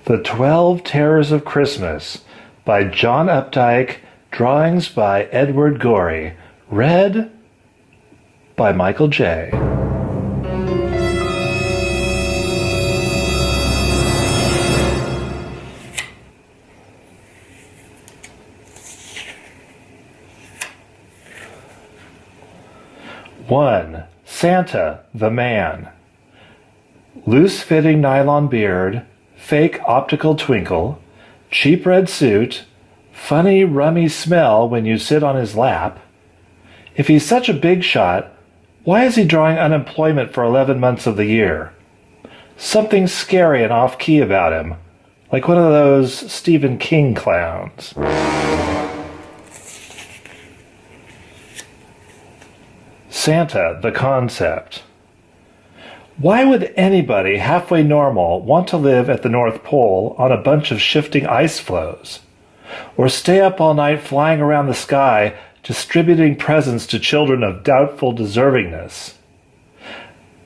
The 12 Terrors of Christmas by John Updike, drawings by Edward Gorey, read by Michael J. One, Santa the Man. Loose-fitting nylon beard, fake optical twinkle, cheap red suit, funny rummy smell when you sit on his lap. If he's such a big shot, why is he drawing unemployment for 11 months of the year? Something scary and off-key about him, like one of those Stephen King clowns. Santa, the concept. Why would anybody halfway normal want to live at the North Pole on a bunch of shifting ice floes? Or stay up all night flying around the sky distributing presents to children of doubtful deservingness?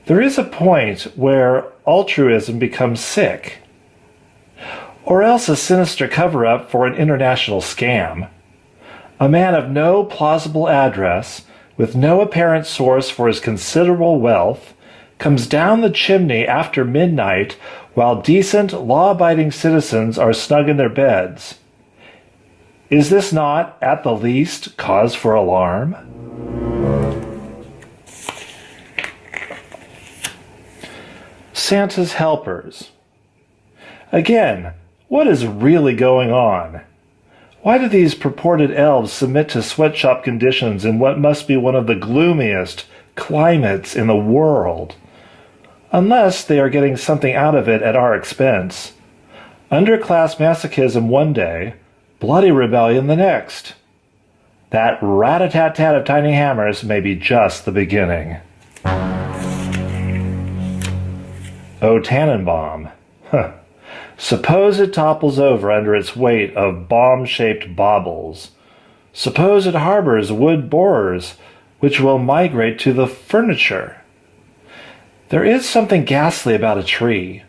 There is a point where altruism becomes sick. Or else a sinister cover-up for an international scam. A man of no plausible address, with no apparent source for his considerable wealth, comes down the chimney after midnight while decent, law-abiding citizens are snug in their beds. Is this not, at the least, cause for alarm? Santa's helpers. Again, what is really going on? Why do these purported elves submit to sweatshop conditions in what must be one of the gloomiest climates in the world? Unless they are getting something out of it at our expense. Underclass masochism one day, bloody rebellion the next. That rat-a-tat-tat of tiny hammers may be just the beginning. Oh, Tannenbaum. Suppose it topples over under its weight of bomb-shaped baubles. Suppose it harbors wood borers, which will migrate to the furniture. There is something ghastly about a tree.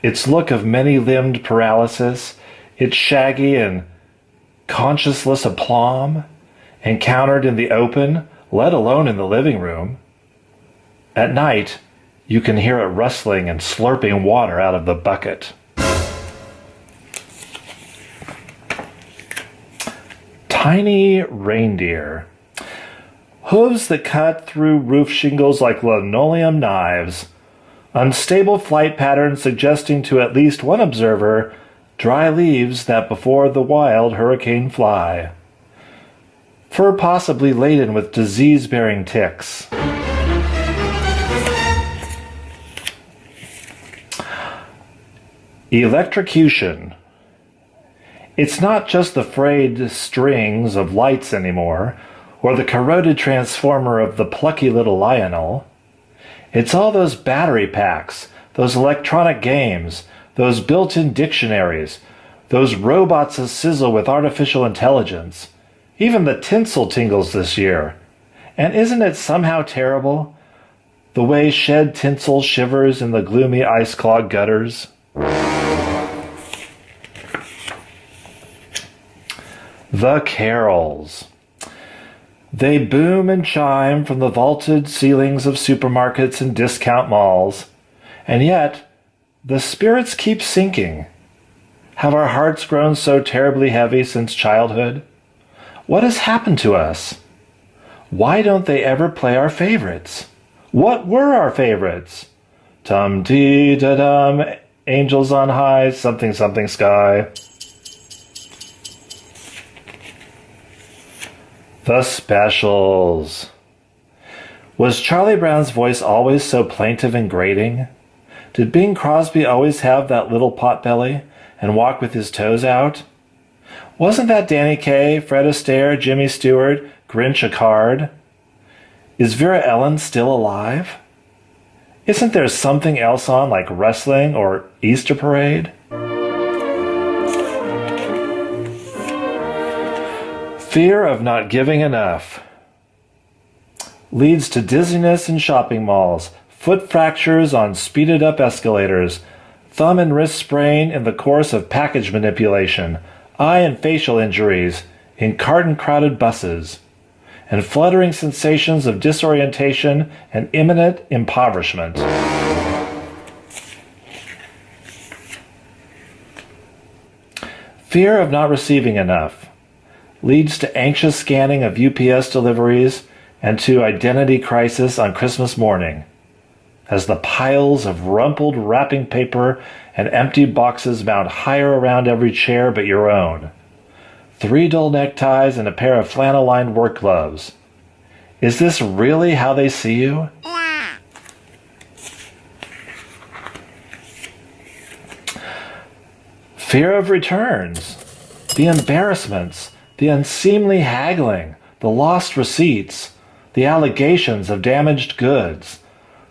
Its look of many-limbed paralysis, its shaggy and conscienceless aplomb, encountered in the open, let alone in the living room. At night, you can hear it rustling and slurping water out of the bucket. Tiny reindeer. Hooves that cut through roof shingles like linoleum knives. Unstable flight patterns suggesting to at least one observer dry leaves that before the wild hurricane fly. Fur possibly laden with disease-bearing ticks. Electrocution. It's not just the frayed strings of lights anymore, or the corroded transformer of the plucky little Lionel. It's all those battery packs, those electronic games, those built-in dictionaries, those robots that sizzle with artificial intelligence. Even the tinsel tingles this year. And isn't it somehow terrible? The way shed tinsel shivers in the gloomy ice-clogged gutters. The carols. They boom and chime from the vaulted ceilings of supermarkets and discount malls. And yet, the spirits keep sinking. Have our hearts grown so terribly heavy since childhood? What has happened to us? Why don't they ever play our favorites? What were our favorites? Tum-dee-da-dum, angels on high, something something sky. The specials. Was Charlie Brown's voice always so plaintive and grating? Did Bing Crosby always have that little potbelly and walk with his toes out? Wasn't that Danny Kaye, Fred Astaire, Jimmy Stewart, Grinch a card? Is Vera Ellen still alive? Isn't there something else on, like wrestling or Easter Parade? Fear of not giving enough leads to dizziness in shopping malls, foot fractures on speeded-up escalators, thumb and wrist sprain in the course of package manipulation, eye and facial injuries in carton-crowded buses, and fluttering sensations of disorientation and imminent impoverishment. Fear of not receiving enough leads to anxious scanning of UPS deliveries and to identity crisis on Christmas morning, as the piles of rumpled wrapping paper and empty boxes mount higher around every chair but your own. 3 dull neckties and a pair of flannel-lined work gloves. Is this really how they see you? Fear of returns, the embarrassments, the unseemly haggling, the lost receipts, the allegations of damaged goods,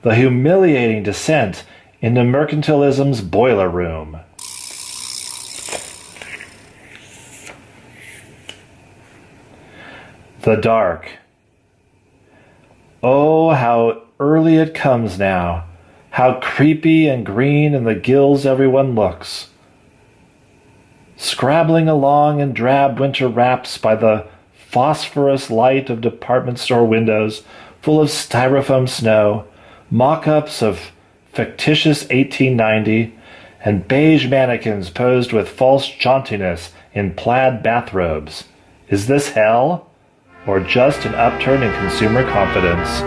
the humiliating descent into mercantilism's boiler room. The dark. Oh, how early it comes now, how creepy and green in the gills everyone looks. Scrabbling along in drab winter wraps by the phosphorus light of department store windows full of styrofoam snow, mock-ups of fictitious 1890, and beige mannequins posed with false jauntiness in plaid bathrobes. Is this hell, or just an upturn in consumer confidence?